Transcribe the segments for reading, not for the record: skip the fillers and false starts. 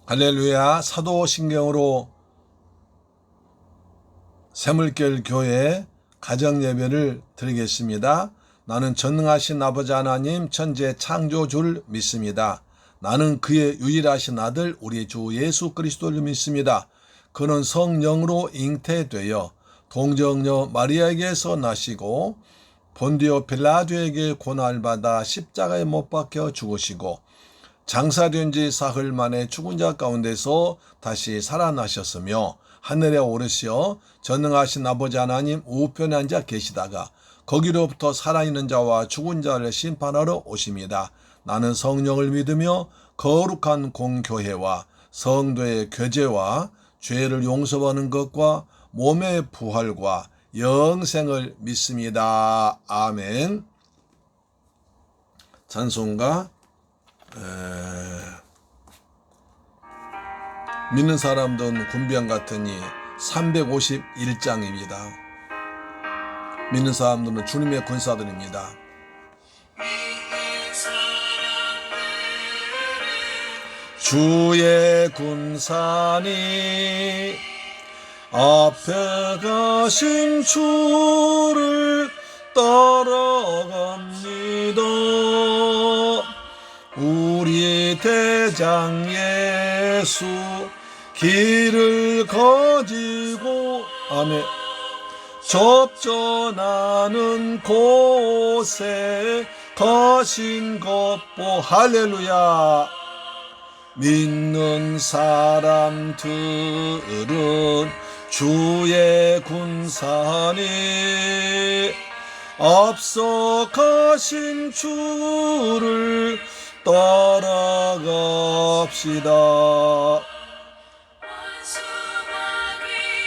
할렐루야. 사도신경으로 새물결 교회 가정예배를 드리겠습니다. 나는 전능하신 아버지 하나님 천지의 창조주를 믿습니다. 나는 그의 유일하신 아들 우리 주 예수 그리스도를 믿습니다. 그는 성령으로 잉태되어 동정녀 마리아에게서 나시고 본디오 빌라도에게 고난받아 십자가에 못 박혀 죽으시고 장사된 지 사흘 만에 죽은 자 가운데서 다시 살아나셨으며 하늘에 오르시어 전능하신 아버지 하나님 우편에 앉아 계시다가 거기로부터 살아있는 자와 죽은 자를 심판하러 오십니다. 나는 성령을 믿으며 거룩한 공교회와 성도의 교제와 죄를 용서받는 것과 몸의 부활과 영생을 믿습니다. 아멘. 찬송가 믿는 사람들은 군병 같으니 351장입니다. 믿는 사람들은 주님의 군사들입니다. 주의 군사니 앞에 가신 주를 따라갑니다. 우리 대장 예수 길을 가지고 아멘 접전하는 곳에 가신 것보 할렐루야. 믿는 사람들은 주의 군사니 앞서 가신 주를 따라갑시다.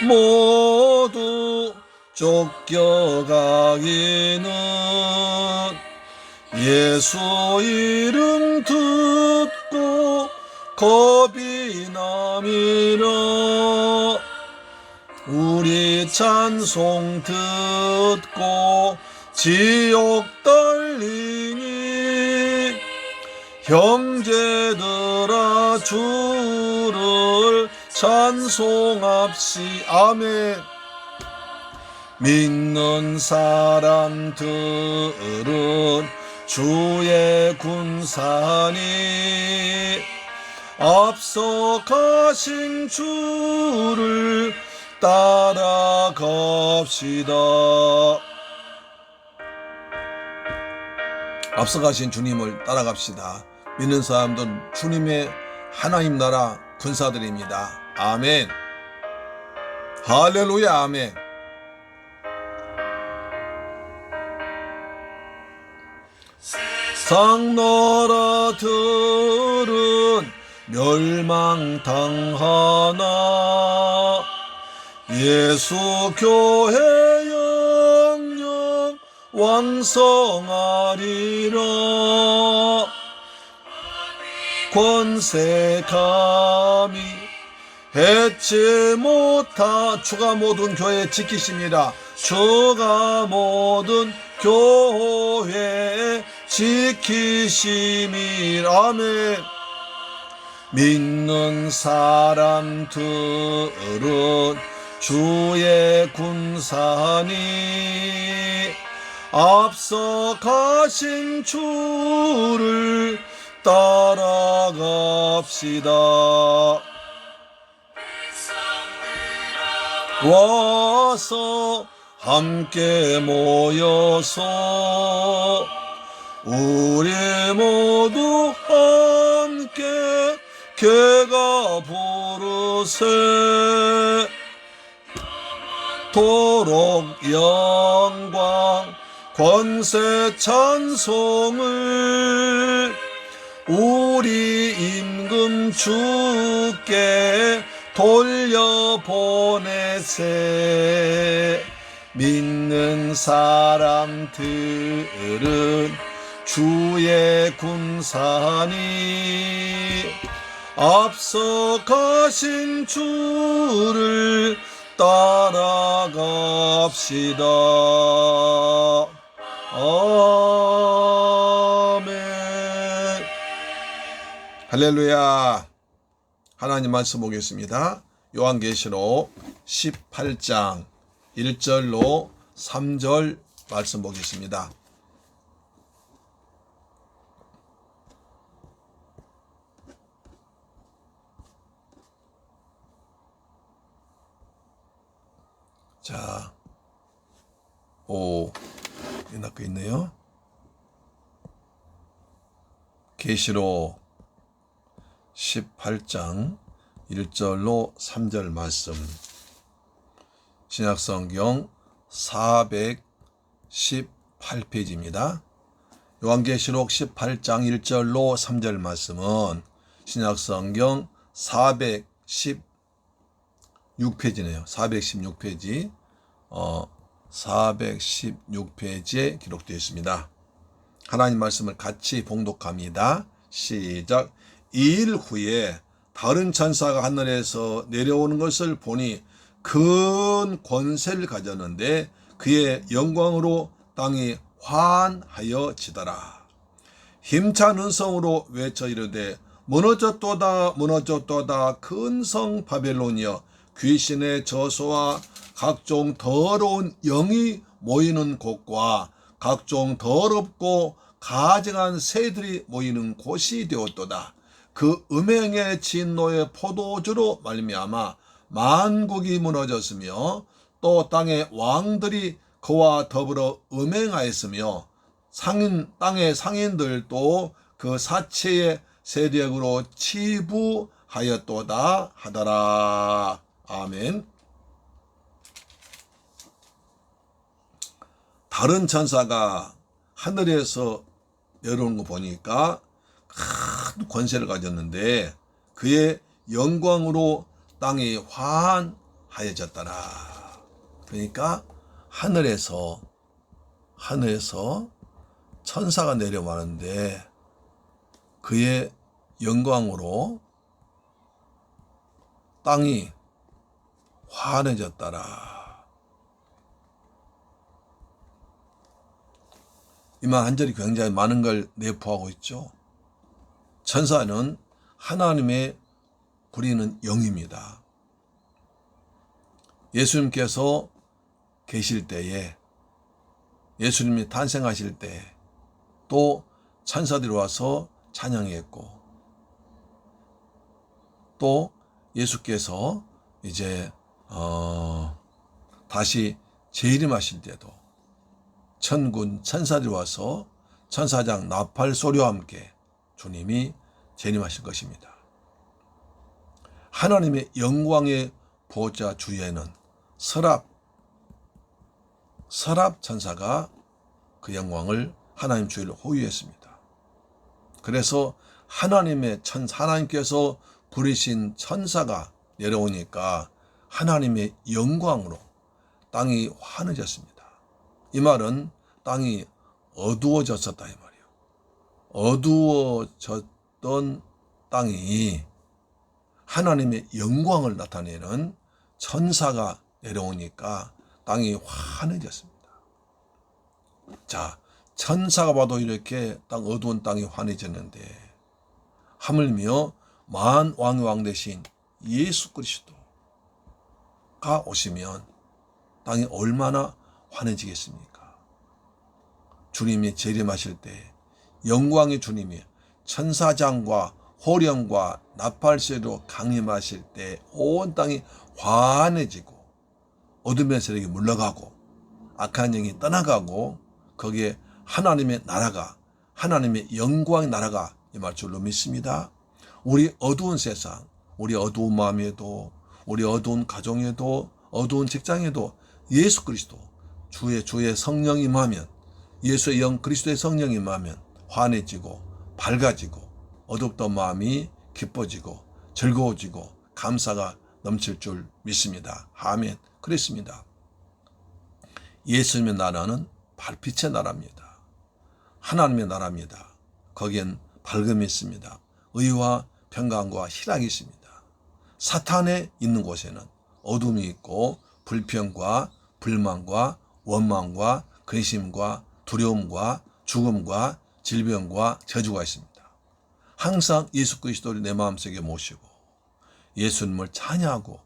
모두 쫓겨가기는 예수 이름 듣고 겁이 남이라. 우리 찬송 듣고 지옥 달리니 형제들아 주를 찬송합시. 아멘. 믿는 사람들은 주의 군사니 앞서 가신 주를 따라갑시다. 앞서 가신 주님을 따라갑시다. 믿는 사람들은 주님의 하나님 나라 군사들입니다. 아멘. 할렐루야. 아멘. 세상 나라들은 멸망당하나 예수 교회 영영 왕성하리라. 권세 감히 해치 못하 주가 모든 교회 지키십니다. 주가 모든 교회 지키심이라. 아멘. 믿는 사람들은 주의 군사니 앞서 가신 주를 따라갑시다. 와서 함께 모여서 우리 모두 함께 개가 부르세. 도록 영광 권세 찬송을 우리 임금 주께 돌려보내세. 믿는 사람들은 주의 군사니 앞서 가신 주를 따라갑시다. 아멘. 할렐루야. 하나님 말씀 보겠습니다. 요한계시록 18장 1절로 3절 말씀 보겠습니다. 자, 낙고 있네요. 계시록 18장 1절로 3절 말씀. 신약성경 418페이지입니다. 요한계시록 18장 1절로 3절 말씀은 신약성경 416페이지네요. 416페이지. 416페이지에 기록되어 있습니다. 하나님 말씀을 같이 봉독합니다. 시작. 2일 후에 다른 천사가 하늘에서 내려오는 것을 보니 큰 권세를 가졌는데 그의 영광으로 땅이 환하여지더라. 힘찬 음성으로 외쳐 이르되 무너졌도다 무너졌도다 큰 성 바벨론이여 귀신의 저소와 각종 더러운 영이 모이는 곳과 각종 더럽고 가증한 새들이 모이는 곳이 되었도다. 그 음행의 진노의 포도주로 말미암아 만국이 무너졌으며 또 땅의 왕들이 그와 더불어 음행하였으며 땅의 상인들도 그 사체의 세력으로 치부하였도다 하더라. 아멘. 다른 천사가 하늘에서 내려오는 거 보니까 큰 권세를 가졌는데 그의 영광으로 땅이 환하여졌더라. 그러니까 하늘에서 천사가 내려왔는데 그의 영광으로 땅이 환해졌더라. 이 말 한 절이 굉장히 많은 걸 내포하고 있죠. 천사는 하나님의 부리는 영입니다. 예수님께서 계실 때에, 예수님이 탄생하실 때 또 천사들이 와서 찬양했고, 또 예수께서 이제 다시 재림하실 때도 천군 천사들이 와서 천사장 나팔 소리와 함께 주님이 재림하실 것입니다. 하나님의 영광의 보좌 주위에는 서랍 천사가 그 영광을 하나님 주위를 호위했습니다. 그래서 하나님께서 부리신 천사가 내려오니까 하나님의 영광으로 땅이 환해졌습니다. 이 말은 땅이 어두워졌었다 이 말이에요. 어두워졌던 땅이 하나님의 영광을 나타내는 천사가 내려오니까 땅이 환해졌습니다. 자, 천사가 봐도 이렇게 어두운 땅이 환해졌는데 하물며 만왕의 왕 대신 예수 그리스도가 오시면 땅이 얼마나 환해지겠습니까? 주님이 재림하실 때 영광의 주님이 천사장과 호령과 나팔소리로 강림하실 때 온 땅이 환해지고 어둠의 세력이 물러가고 악한 영이 떠나가고 거기에 하나님의 나라가, 하나님의 영광의 나라가 임할 줄로 믿습니다. 우리 어두운 세상, 우리 어두운 마음에도, 우리 어두운 가정에도, 어두운 직장에도 예수 그리스도 주의 성령이 임하면, 예수의 영 그리스도의 성령이 임하면 환해지고 밝아지고 어둡던 마음이 기뻐지고 즐거워지고 감사가 넘칠 줄 믿습니다. 아멘. 그렇습니다. 예수님의 나라는 밝빛의 나라입니다. 하나님의 나라입니다. 거기엔 밝음이 있습니다. 의와 평강과 희락이 있습니다. 사탄에 있는 곳에는 어둠이 있고 불평과 불만과 원망과 근심과 두려움과 죽음과 질병과 저주가 있습니다. 항상 예수 그리스도를 내 마음속에 모시고 예수님을 찬양하고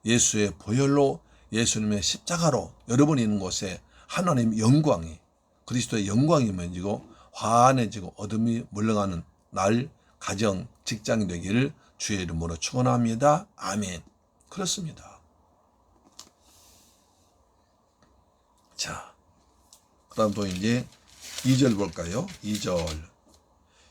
예수의 보혈로 예수님의 십자가로 여러분이 있는 곳에 하나님의 영광이 그리스도의 영광이 임해지고 환해지고 어둠이 물러가는 날 가정 직장이 되기를 주의 이름으로 축원합니다. 아멘. 그렇습니다. 자, 그다음 또 이제 2절 볼까요? 2절.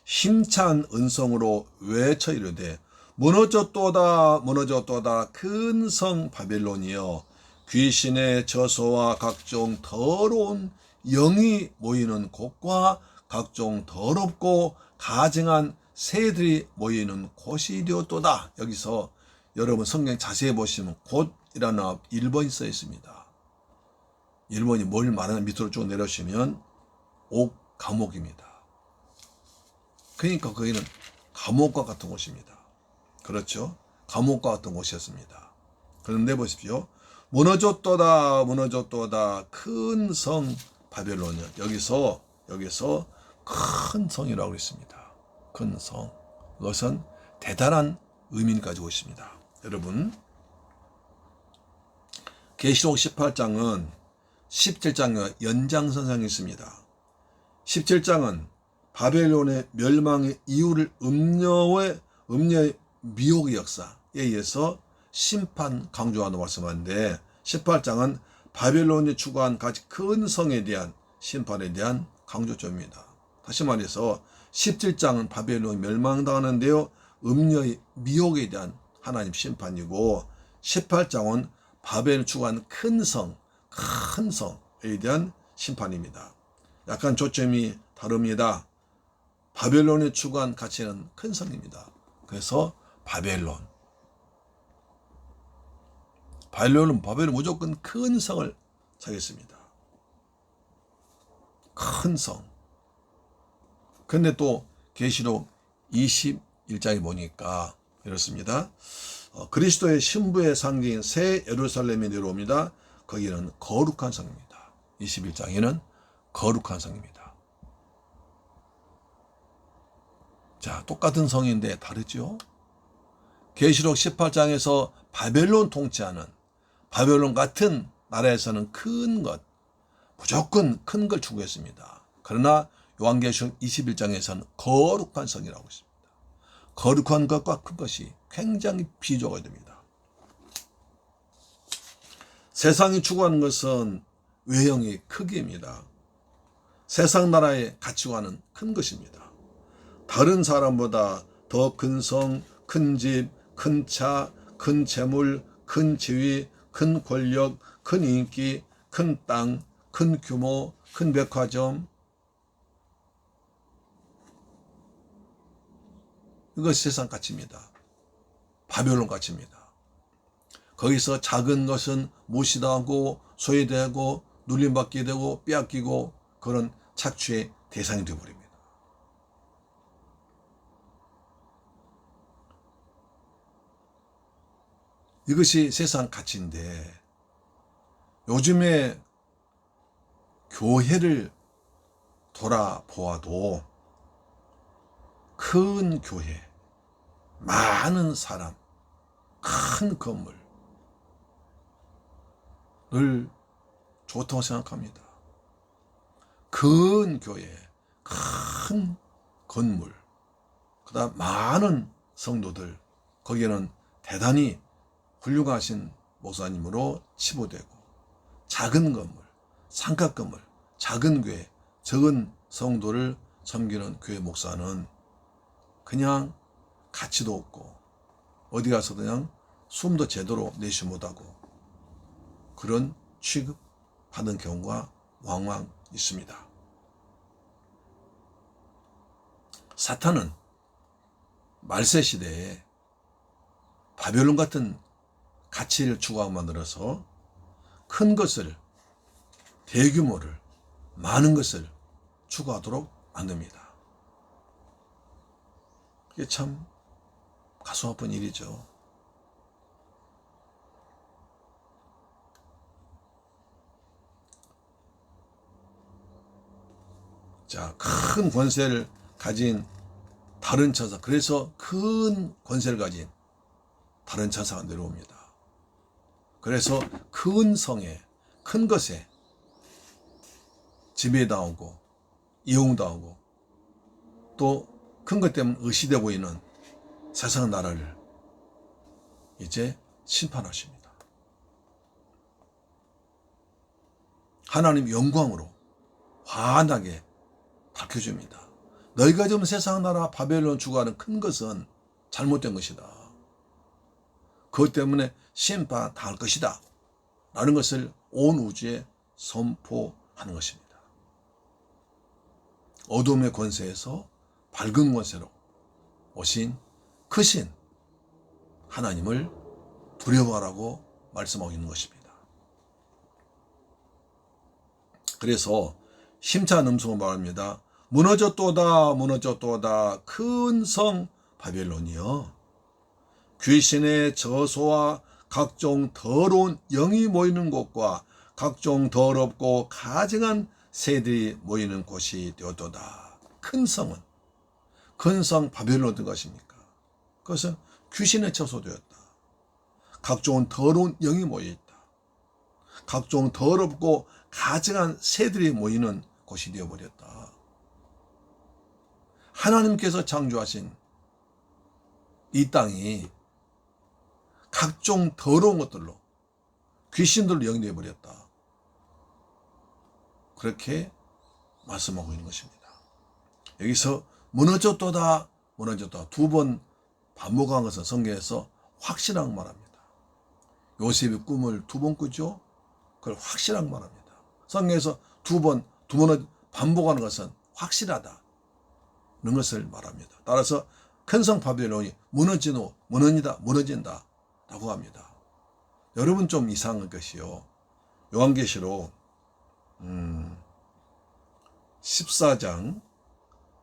힘찬 은성으로 외쳐 이르되 무너졌도다 무너졌도다 큰 성 바벨론이여 귀신의 저소와 각종 더러운 영이 모이는 곳과 각종 더럽고 가증한 새들이 모이는 곳이 되었도다. 여기서 여러분 성경 자세히 보시면 곳이라는 1번이 써 있습니다. 1번이 뭘 말하는 밑으로 쭉 내려오시면 옥 감옥입니다. 그러니까 거기는 감옥과 같은 곳입니다. 그렇죠? 감옥과 같은 곳이었습니다. 그런데 보십시오. 무너졌도다 무너졌도다 큰 성 바벨론이요. 여기서 큰 성이라고 했습니다. 큰 성. 그것은 대단한 의미를 가지고 있습니다. 여러분 계시록 18장은 17장과 연장선상이 있습니다. 17장은 바벨론의 멸망의 이유를 음녀의 미혹의 역사에 의해서 심판 강조하는 말씀하는데 18장은 바벨론이 추구한 가장 큰 성에 대한 심판에 대한 강조점입니다. 다시 말해서 17장은 바벨론이 멸망당하는데요. 음녀의 미혹에 대한 하나님 심판이고 18장은 바벨을 추구한 큰 성에 대한 심판입니다. 약간 조점이 다릅니다. 바벨론이 추구한 가치는 큰 성입니다. 그래서 바벨론은 무조건 큰 성을 차겠습니다. 큰 성. 근데 또 계시록 21장에 보니까 이렇습니다. 그리스도의 신부의 상징인 새 예루살렘이 내려옵니다. 거기는 거룩한 성입니다. 21장에는 거룩한 성입니다. 자, 똑같은 성인데 다르죠? 계시록 18장에서 바벨론 통치하는 바벨론 같은 나라에서는 큰 것, 무조건 큰 걸 추구했습니다. 그러나 요한계시록 21장에서는 거룩한 성이라고 있습니다. 거룩한 것과 큰 것이 굉장히 비교가 됩니다. 세상이 추구하는 것은 외형의 크기입니다. 세상 나라의 가치관은 큰 것입니다. 다른 사람보다 더 큰 성, 큰 집, 큰 차, 큰 재물, 큰 지위, 큰 권력, 큰 인기, 큰 땅, 큰 규모, 큰 백화점. 이것이 세상 가치입니다. 바벨론 가치입니다. 거기서 작은 것은 무시당하고 소외되고 눌림받게 되고 빼앗기고 그런 착취의 대상이 되어버립니다. 이것이 세상 가치인데 요즘에 교회를 돌아보아도 큰 교회, 많은 사람, 큰 건물을 좋다고 생각합니다. 큰 교회, 큰 건물, 그다음 많은 성도들, 거기에는 대단히 훌륭하신 목사님으로 치부되고 작은 건물, 상가 건물, 작은 교회, 적은 성도를 섬기는 교회 목사는 그냥 가치도 없고 어디 가서 그냥 숨도 제대로 내쉬 못하고 그런 취급받는 경우가 왕왕 있습니다. 사탄은 말세 시대에 바벨론 같은 가치를 추구하고 만들어서 큰 것을, 대규모를, 많은 것을 추구하도록 만듭니다. 이게 참 가슴 아픈 일이죠. 자, 큰 권세를 가진 다른 천사, 그래서 큰 권세를 가진 다른 천사가 내려옵니다. 그래서 큰 성에, 큰 것에 지배당하고 이용당하고 또 큰 것 때문에 의시돼 보이는 세상 나라를 이제 심판하십니다. 하나님 영광으로 환하게 밝혀줍니다. 너희가 지금 세상 나라 바벨론 주관하는 큰 것은 잘못된 것이다. 그것 때문에 심판당할 것이다. 라는 것을 온 우주에 선포하는 것입니다. 어둠의 권세에서 밝은 권세로 오신 크신 하나님을 두려워하라고 말씀하고 있는 것입니다. 그래서 심차 음성으로 말합니다. 무너졌도다 무너졌도다 큰 성 바벨론이여, 귀신의 저소와 각종 더러운 영이 모이는 곳과 각종 더럽고 가증한 새들이 모이는 곳이 되었도다. 큰 성은, 큰 성 바벨론 어떤 것입니까? 그것은 귀신의 처소되었다. 각종 더러운 영이 모여있다. 각종 더럽고 가증한 새들이 모이는 곳이 되어버렸다. 하나님께서 창조하신 이 땅이 각종 더러운 것들로 귀신들로 영이 되어버렸다. 그렇게 말씀하고 있는 것입니다. 여기서 무너졌도다 무너졌다 두 번 반복한 것은 성경에서 확실하게 말합니다. 요셉이 꿈을 두 번 꾸죠. 그걸 확실하게 말합니다. 성경에서 두 번 반복하는 것은 확실하다 는 것을 말합니다. 따라서 큰 성 바벨론이 무너진다 라고 합니다. 여러분 좀 이상한 것이요, 요한계시록 14장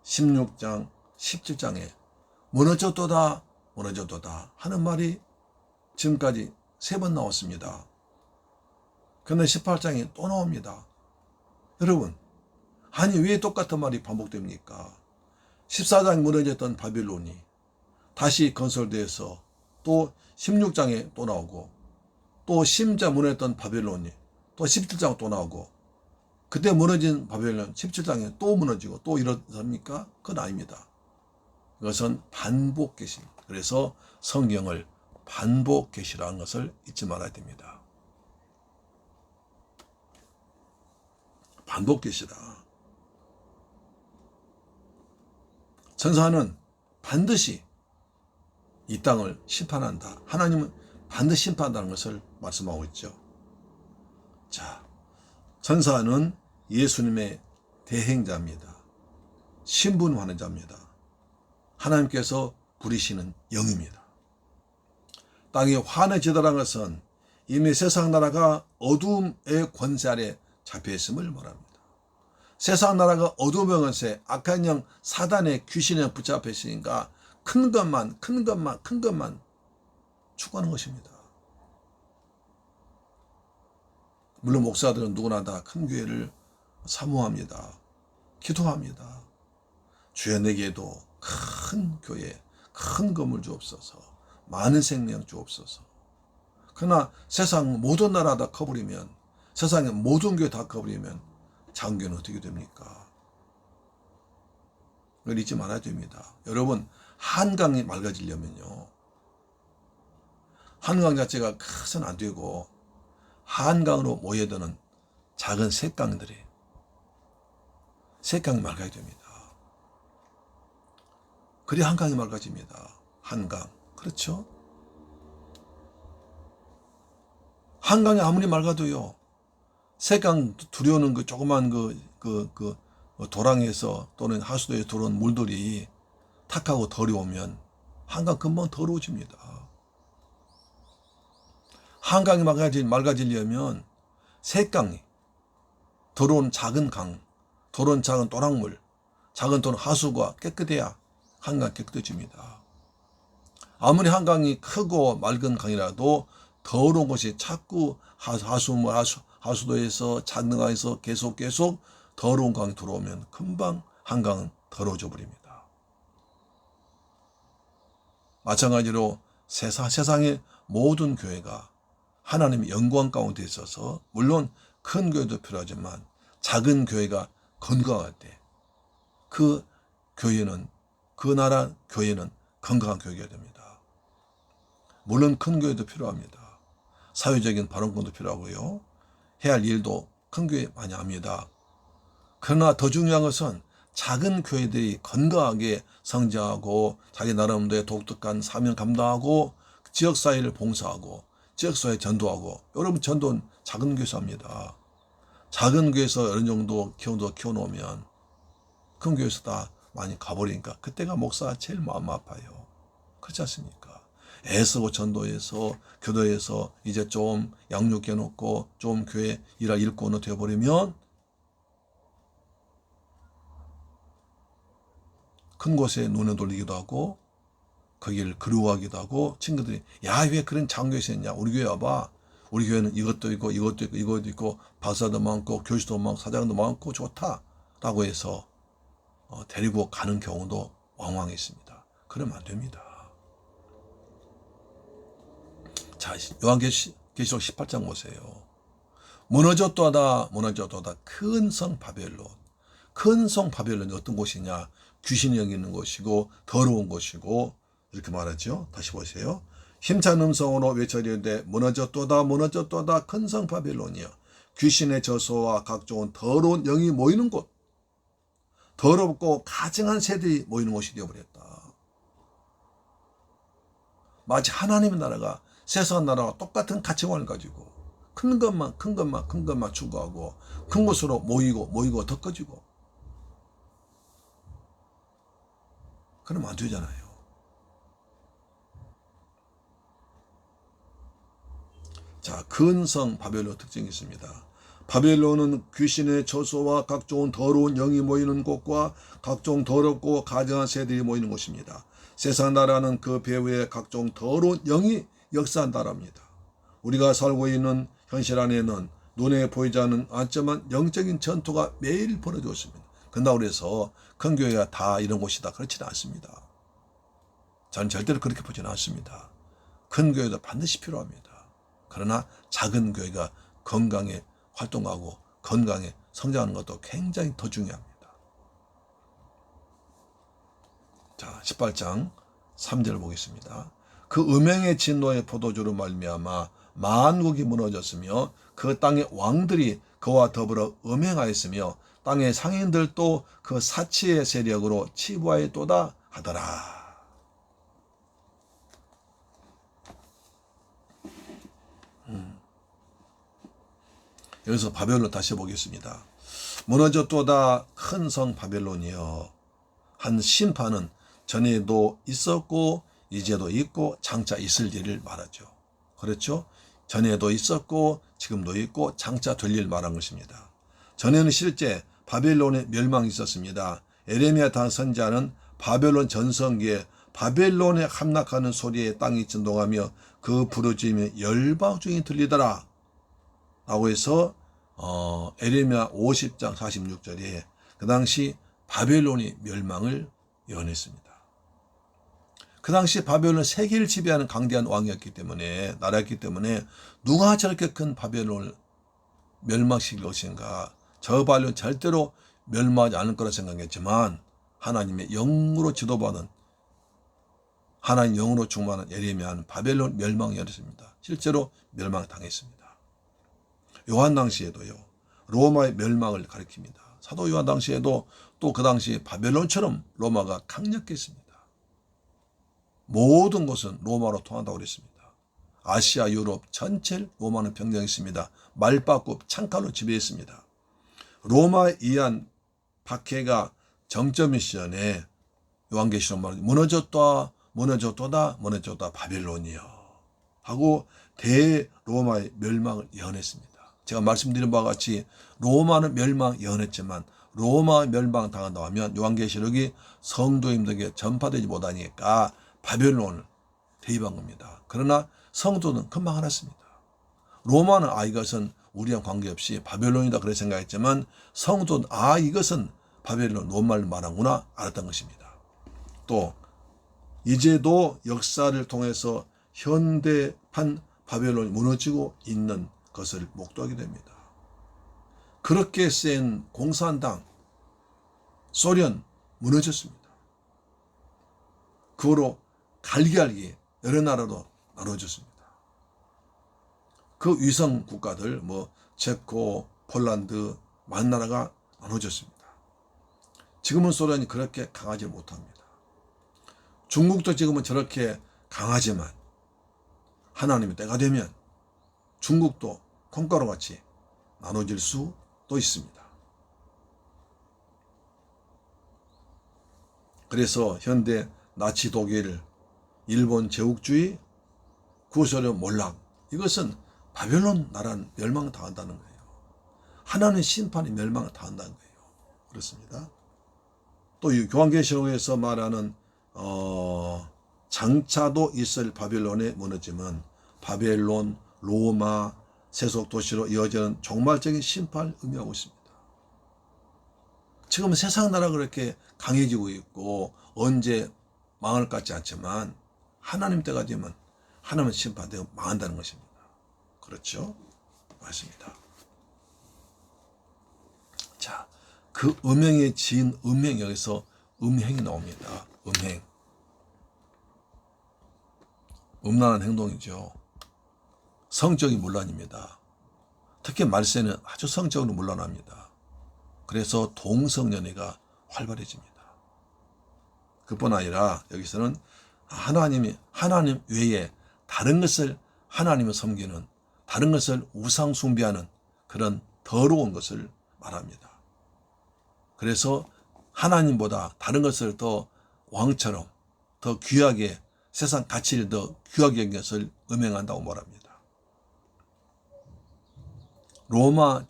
16장 17장에 무너졌도다 무너졌도다 하는 말이 지금까지 3번 나왔습니다. 그런데 18장에 또 나옵니다. 여러분, 아니 왜 똑같은 말이 반복됩니까? 14장 무너졌던 바빌론이 다시 건설되어서 또 16장에 또 나오고, 또 10장 무너졌던 바빌론이 또 17장 또 나오고, 그때 무너진 바벨론 17장에 또 무너지고 또 이렇습니까? 그건 아닙니다. 이것은 반복 계시입니다. 그래서 성경을 반복 계시라는 것을 잊지 말아야 됩니다. 반복 계시다. 천사는 반드시 이 땅을 심판한다. 하나님은 반드시 심판한다는 것을 말씀하고 있죠. 자, 천사는 예수님의 대행자입니다. 신분하는 자입니다. 하나님께서 부리시는 영입니다. 땅이 환해지더라는 것은 이미 세상 나라가 어둠의 권세 아래 잡혀있음을 말합니다. 세상 나라가 어둠의 권세, 악한 영, 사단의 귀신에 붙잡혀 있으니까 큰 것만 추구하는 것입니다. 물론 목사들은 누구나 다 큰 교회를 사모합니다. 기도합니다. 주여 내게도 큰 교회, 큰 건물 주옵소서, 많은 생명 주옵소서. 그러나 세상 모든 나라 다 커버리면, 세상의 모든 교회 다 커버리면 작은 교회는 어떻게 됩니까? 그걸 잊지 말아야 됩니다. 여러분, 한강이 맑아지려면요, 한강 자체가 커서는 안 되고 한강으로 모여드는 작은 샛강이 맑아야 됩니다. 그래야 한강이 맑아집니다. 한강. 그렇죠? 한강이 아무리 맑아도요, 샛강 들여오는 그 조그만 도랑에서 또는 하수도에 들어온 물들이 탁하고 더러우면 한강 금방 더러워집니다. 한강이 맑아지려면 샛강이, 더러운 작은 강, 더러운 작은 또랑물, 작은 또는 하수가 깨끗해야 한강 깨끗해집니다. 아무리 한강이 크고 맑은 강이라도 더러운 것이 자꾸 하수도에서 작은 강에서 계속 더러운 강이 들어오면 금방 한강은 더러워져 버립니다. 마찬가지로 세상의 모든 교회가 하나님의 영광 가운데 있어서 물론 큰 교회도 필요하지만 작은 교회가 건강할 때 그 교회는 그 나라 교회는 건강한 교회가 됩니다. 물론 큰 교회도 필요합니다. 사회적인 발언권도 필요하고요. 해야 할 일도 큰 교회 많이 합니다. 그러나 더 중요한 것은 작은 교회들이 건강하게 성장하고 자기 나름대로 독특한 사명 감당하고 지역사회를 봉사하고 지역사회 전도하고, 여러분 전도는 작은 교회에서 합니다. 작은 교회에서 어느 정도 키워놓으면 큰 교회에서 다 많이 가버리니까 그때가 목사가 제일 마음 아파요. 그렇지 않습니까? 애쓰고 전도해서 교도해서 이제 좀 양육해 놓고 좀 교회 일할 일꾼으로 되어버리면 큰 곳에 눈에 돌리기도 하고 거기를 그리워하기도 하고, 친구들이 야, 왜 그런 장교에서 했냐, 우리 교회 와봐, 우리 교회는 이것도 있고 이것도 있고 이것도 있고 박사도 많고 교수도 많고 사장도 많고 좋다 라고 해서 데리고 가는 경우도 왕왕 있습니다. 그러면 안 됩니다. 자, 요한계시록 18장 보세요. 무너졌도다 큰 성 바벨론. 큰 성 바벨론이 어떤 곳이냐? 귀신이 여기 있는 곳이고 더러운 곳이고, 이렇게 말하죠. 다시 보세요. 힘찬 음성으로 외쳐리되 무너졌도다 큰 성 바벨론이여, 귀신의 저소와 각종 더러운 영이 모이는 곳, 더럽고 가증한 새들이 모이는 곳이 되어버렸다. 마치 하나님의 나라가 세상 나라와 똑같은 가치관을 가지고 큰 것만 추구하고 큰 곳으로 모이고 더 커지고, 그러면 안 되잖아요. 자, 큰 성 바벨론 특징이 있습니다. 바벨론은 귀신의 저소와 각종 더러운 영이 모이는 곳과 각종 더럽고 가증한 새들이 모이는 곳입니다. 세상 나라는 그 배후에 각종 더러운 영이 역사한 나라입니다. 우리가 살고 있는 현실 안에는 눈에 보이지 않지만 영적인 전투가 매일 벌어지고 있습니다. 그런다고 해서 큰 교회가 다 이런 곳이다, 그렇지는 않습니다. 저는 절대로 그렇게 보지는 않습니다. 큰 교회도 반드시 필요합니다. 그러나 작은 교회가 건강에 활동하고 건강에 성장하는 것도 굉장히 더 중요합니다. 자, 18장 3절 보겠습니다. 그 음행의 진노의 포도주로 말미암아 만국이 무너졌으며 그 땅의 왕들이 그와 더불어 음행하였으며 땅의 상인들도 그 사치의 세력으로 치부하였도다 하더라. 여기서 바벨론 다시 보겠습니다. 무너졌도다 큰 성 바벨론이여. 한 심판은 전에도 있었고 이제도 있고 장차 있을 일을 말하죠. 그렇죠? 전에도 있었고 지금도 있고 장차 될 일 말한 것입니다. 전에는 실제 바벨론의 멸망이 있었습니다. 에레미야 선지자는 바벨론 전성기에 바벨론에 함락하는 소리에 땅이震동하며 그 부르짖음이 열방 중에 들리더라 라고 해서 에레미야 50장 46절에 그 당시 바벨론이 멸망을 예언했습니다. 그 당시 바벨론은 세계를 지배하는 강대한 왕이었기 때문에, 나라였기 때문에 누가 저렇게 큰 바벨론을 멸망시킬 것인가, 저 바벨론 절대로 멸망하지 않을 거라 생각했지만 하나님의 영으로 지도받은, 하나님 영으로 충만한 에레미야는 바벨론 멸망을 예언했습니다. 실제로 멸망당했습니다. 요한 당시에도요, 로마의 멸망을 가리킵니다. 사도 요한 당시에도 또 그 당시 바벨론처럼 로마가 강력했습니다. 모든 것은 로마로 통한다고 그랬습니다. 아시아, 유럽 전체를 로마는 평정했습니다. 말바꿈, 창칼로 지배했습니다. 로마에 의한 박해가 정점의 시절에 요한계시록 말하기 무너졌도다 바벨론이여 하고 대로마의 멸망을 예언했습니다. 제가 말씀드린 바와 같이 로마는 멸망 예언했지만 로마 멸망 당한다고 하면 요한계시록이 성도님들에게 전파되지 못하니까 바벨론을 대입한 겁니다. 그러나 성도는 금방 알았습니다. 로마는 이것은 우리랑 관계없이 바벨론이다 그렇게 생각했지만 성도는 이것은 바벨론 로마를 말하는구나 알았던 것입니다. 또 이제도 역사를 통해서 현대판 바벨론이 무너지고 있는 것을 목도하게 됩니다. 그렇게 센 공산당 소련 무너졌습니다. 그 후로 갈기갈기 여러 나라로 나눠졌습니다. 그 위성 국가들 체코, 폴란드 많은 나라가 나눠졌습니다. 지금은 소련이 그렇게 강하지 못합니다. 중국도 지금은 저렇게 강하지만 하나님의 때가 되면 중국도 콩가루같이 나눠질 수도 있습니다. 그래서 현대 나치 독일, 일본 제국주의, 구소련 몰락, 이것은 바벨론 나라는 멸망당한다는 거예요. 하나님의 심판이 멸망당한다는 거예요. 그렇습니다. 또 이 요한계시록에서 말하는 장차도 있을 바벨론의 무너짐은 바벨론, 로마, 세속 도시로 이어지는 종말적인 심판을 의미하고 있습니다. 지금 세상 나라가 그렇게 강해지고 있고 언제 망할 것 같지 않지만 하나님 때가 되면 하나님의 심판되고 망한다는 것입니다. 그렇죠? 맞습니다. 자, 그 음행에 지은 음행, 여기서 음행이 나옵니다. 음행. 음란한 행동이죠. 성적인 문란입니다. 특히 말세는 아주 성적으로 문란합니다. 그래서 동성연애가 활발해집니다. 그뿐 아니라 여기서는 하나님 외에 다른 것을 하나님을 섬기는, 다른 것을 우상 숭배하는 그런 더러운 것을 말합니다. 그래서 하나님보다 다른 것을 더 왕처럼 더 귀하게, 세상 가치를 더 귀하게 여긴 것을 음행한다고 말합니다. 로마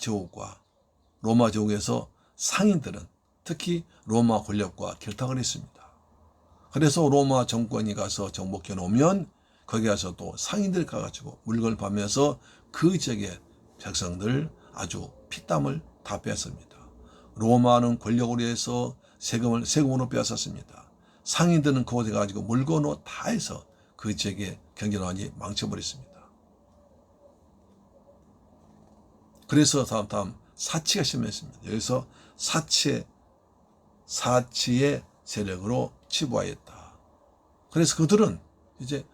제국에서 상인들은 특히 로마 권력과 결탁을 했습니다. 그래서 로마 정권이 가서 정복해 놓으면 거기 가서 또 상인들이 가가지고 물건을 파면서 그 지역의 백성들 아주 피땀을 다 뺐습니다. 로마는 권력으로 해서 세금으로 빼앗았습니다. 상인들은 그곳에 가지고 물건으로 다 해서 그 지역의 경제를 완전히 망쳐버렸습니다. 그래서 다음 사치가 심했습니다. 여기서 사치의 세력으로 치부하였다. 그래서 그들은 이제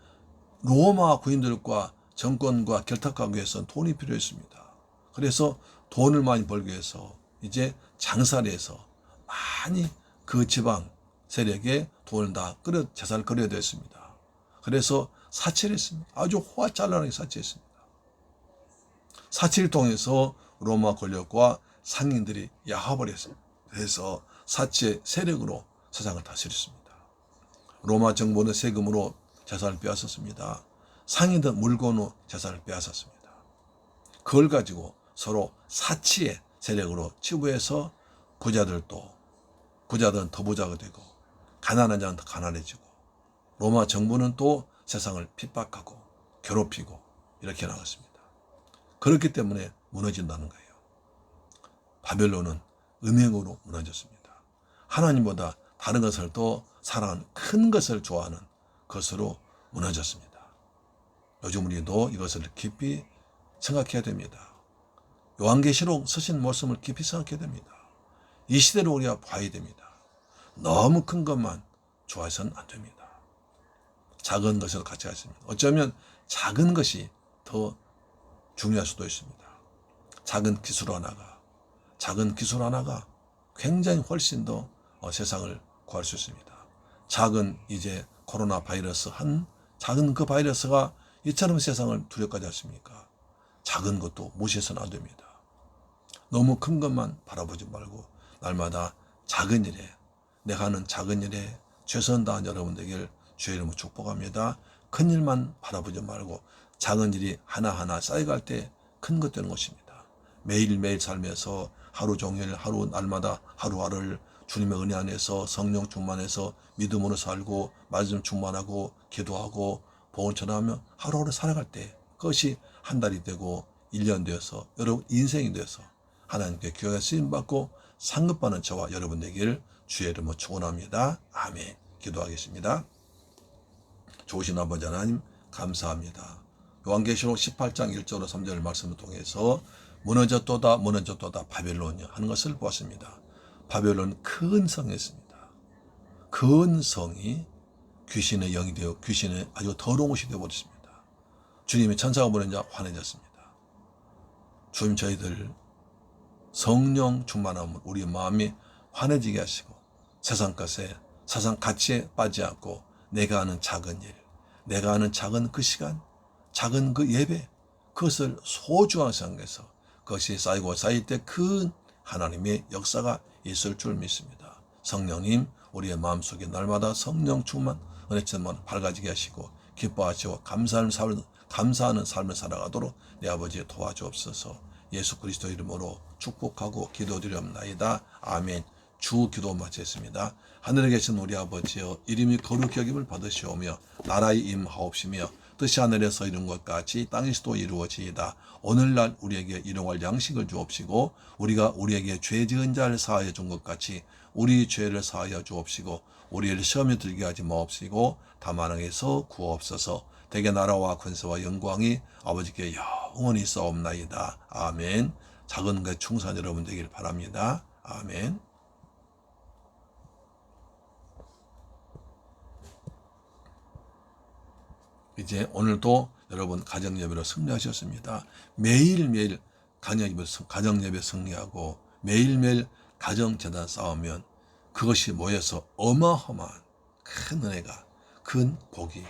로마 군인들과 정권과 결탁하기 위해서는 돈이 필요했습니다. 그래서 돈을 많이 벌기 위해서 이제 장사를 해서 많이 그 지방 세력에 돈을 다 재산을 끌어야 됐습니다. 그래서 사치를 했습니다. 아주 호화찬란하게 사치했습니다. 사치를 통해서 로마 권력과 상인들이 야합을 해서 사치의 세력으로 세상을 다스렸습니다. 로마 정부는 세금으로 재산을 빼앗았습니다. 상인들은 물건으로 재산을 빼앗았습니다. 그걸 가지고 서로 사치의 세력으로 치부해서 부자들은 더 부자가 되고 가난한 자는 더 가난해지고 로마 정부는 또 세상을 핍박하고 괴롭히고 이렇게 나갔습니다. 그렇기 때문에 무너진다는 거예요. 바벨론은 음행으로 무너졌습니다. 하나님보다 다른 것을 더 사랑하는, 큰 것을 좋아하는 것으로 무너졌습니다. 요즘 우리도 이것을 깊이 생각해야 됩니다. 요한계시록 쓰신 말씀을 깊이 생각해야 됩니다. 이 시대를 우리가 봐야 됩니다. 너무 큰 것만 좋아해서는 안 됩니다. 작은 것에도 가치가 있습니다. 어쩌면 작은 것이 더 중요할 수도 있습니다. 작은 기술 하나가 굉장히 훨씬 더 세상을 구할 수 있습니다. 작은 이제 코로나 바이러스, 작은 그 바이러스가 이처럼 세상을 두렵게 하지 않습니까? 작은 것도 무시해서는 안 됩니다. 너무 큰 것만 바라보지 말고 날마다 작은 일에, 내가 하는 작은 일에 최선 다한 여러분 되길 주의 이름으로 축복합니다. 큰 일만 바라보지 말고 작은 일이 하나하나 쌓여갈 때 큰 것 되는 것입니다. 매일매일 삶에서 하루 종일, 날마다 하루하루를 주님의 은혜 안에서 성령 충만해서 믿음으로 살고 말씀 충만하고 기도하고 복음 전하며 하루하루 살아갈 때 그것이 한 달이 되고 1년 되어서 여러분 인생이 되어서 하나님께 귀하게 쓰임받고 상급받는 저와 여러분 되기를 주의 이름으로 축원합니다. 아멘. 기도하겠습니다. 좋으신 아버지 하나님 감사합니다. 요한계시록 18장 1절로 3절 말씀을 통해서 무너졌도다 무너졌도다 바벨론이여 하는 것을 보았습니다. 바벨론 큰 성이었습니다. 큰 성이 귀신의 영이 되어 귀신의 아주 더러운 곳이 되어버렸습니다. 주님의 천사가 보내자 환해졌습니다. 주님 저희들 성령 충만함을 우리 마음이 환해지게 하시고 세상 것에 세상 가치에 빠지지 않고 내가 하는 작은 일, 내가 하는 작은 그 시간, 작은 그 예배, 그것을 소중하게 생각해서 그것이 쌓이고 쌓일 때 큰 하나님의 역사가 있을 줄 믿습니다. 성령님 우리의 마음속에 날마다 성령 충만 은혜처럼 밝아지게 하시고 기뻐하시고 감사하는 삶을 살아가도록 내 아버지 도와주옵소서. 예수 그리스도 이름으로 축복하고 기도드리옵나이다. 아멘. 주 기도 마치겠습니다. 하늘에 계신 우리 아버지여 이름이 거룩히 여김을 받으시오며 나라의 임하옵시며 뜻이 하늘에서 이룬 것 같이 땅에서도 이루어지이다. 오늘날 우리에게 일용할 양식을 주옵시고 우리가 우리에게 죄 지은 자를 사하여 준 것 같이 우리 죄를 사하여 주옵시고 우리를 시험에 들게 하지 마옵시고 다만 악에서 구하옵소서. 대개 나라와 권세와 영광이 아버지께 영원히 있사옵나이다. 아멘. 작은 것 충산 여러분 되길 바랍니다. 아멘. 이제 오늘도 여러분 가정예배로 승리하셨습니다. 매일매일 가정예배 승리하고 매일매일 가정재단 쌓으면 그것이 모여서 어마어마한 큰 은혜가 큰 복이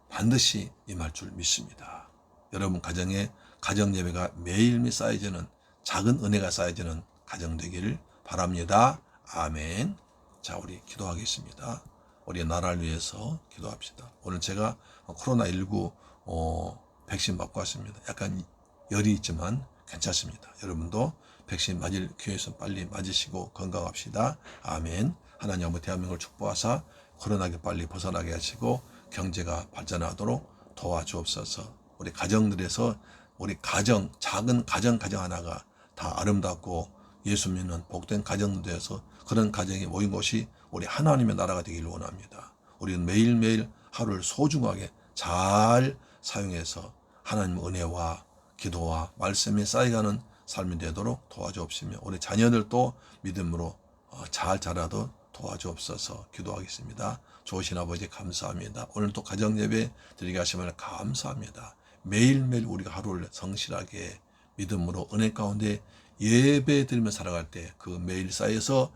반드시 임할 줄 믿습니다. 여러분 가정에 가정예배가 매일매일 쌓여지는 작은 은혜가 쌓여지는 가정 되기를 바랍니다. 아멘. 자, 우리 기도하겠습니다. 우리 나라를 위해서 기도합시다. 오늘 제가 코로나19 백신 맞고 왔습니다. 약간 열이 있지만 괜찮습니다. 여러분도 백신 맞을 기회 있으면 빨리 맞으시고 건강합시다. 아멘. 하나님 아버지 대한민국을 축복하사 코로나ಗೆ 빨리 벗어나게 하시고 경제가 발전하도록 도와주옵소서. 우리 가정들에서 우리 가정, 작은 가정 하나가 다 아름답고 예수 믿는 복된 가정들에서 그런 가정이 모인 곳이 우리 하나님의 나라가 되기를 원합니다. 우리는 매일매일 하루를 소중하게 잘 사용해서 하나님의 은혜와 기도와 말씀이 쌓여가는 삶이 되도록 도와주옵시며 우리 자녀들도 믿음으로 잘 자라도 도와주옵소서. 기도하겠습니다. 좋으신 아버지 감사합니다. 오늘도 가정예배 드리게 하심을 감사합니다. 매일매일 우리가 하루를 성실하게 믿음으로 은혜 가운데 예배 드리며 살아갈 때 그 매일 쌓여서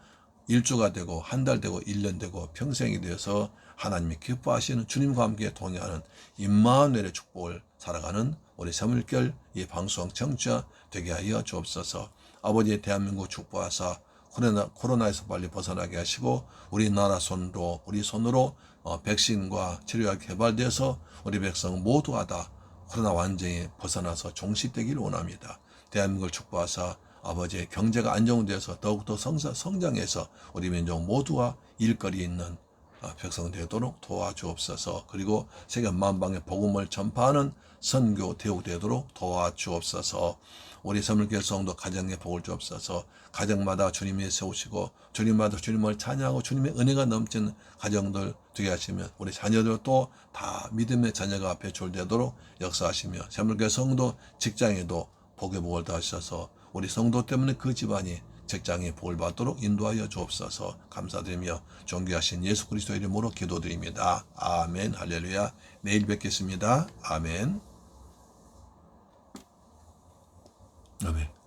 일주가 되고 한 달 되고 1년 되고 평생이 되어서 하나님이 기뻐하시는 주님과 함께 동행하는 임마누엘의 축복을 살아가는 우리 새물결 이 방송 청취자 되게 하여 주옵소서. 아버지 대한민국 축복하사 코로나에서 빨리 벗어나게 하시고 우리나라 손으로 우리 손으로 백신과 치료가 개발되어서 우리 백성 모두가 다 코로나 완전히 벗어나서 종식되기를 원합니다. 대한민국을 축복하사 아버지의 경제가 안정되어서 더욱더 성장해서 우리 민족 모두가 일거리 있는 백성 되도록 도와주옵소서. 그리고 세계 만방의 복음을 전파하는 선교 대우되도록 도와주옵소서. 우리 새물교회 성도 가정에 복을 주옵소서. 가정마다 주님이 세우시고 주님마다 주님을 찬양하고 주님의 은혜가 넘치는 가정들 되게 하시면 우리 자녀들도 다 믿음의 자녀가 배출되도록 역사하시며 새물교회 성도 직장에도 복의 복을 다하셔서 우리 성도 때문에 그 집안이 직장에 복을 받도록 인도하여 주옵소서. 감사드리며 존귀하신 예수 그리스도 이름으로 기도드립니다. 아멘. 할렐루야. 내일 뵙겠습니다. 아멘. 아멘.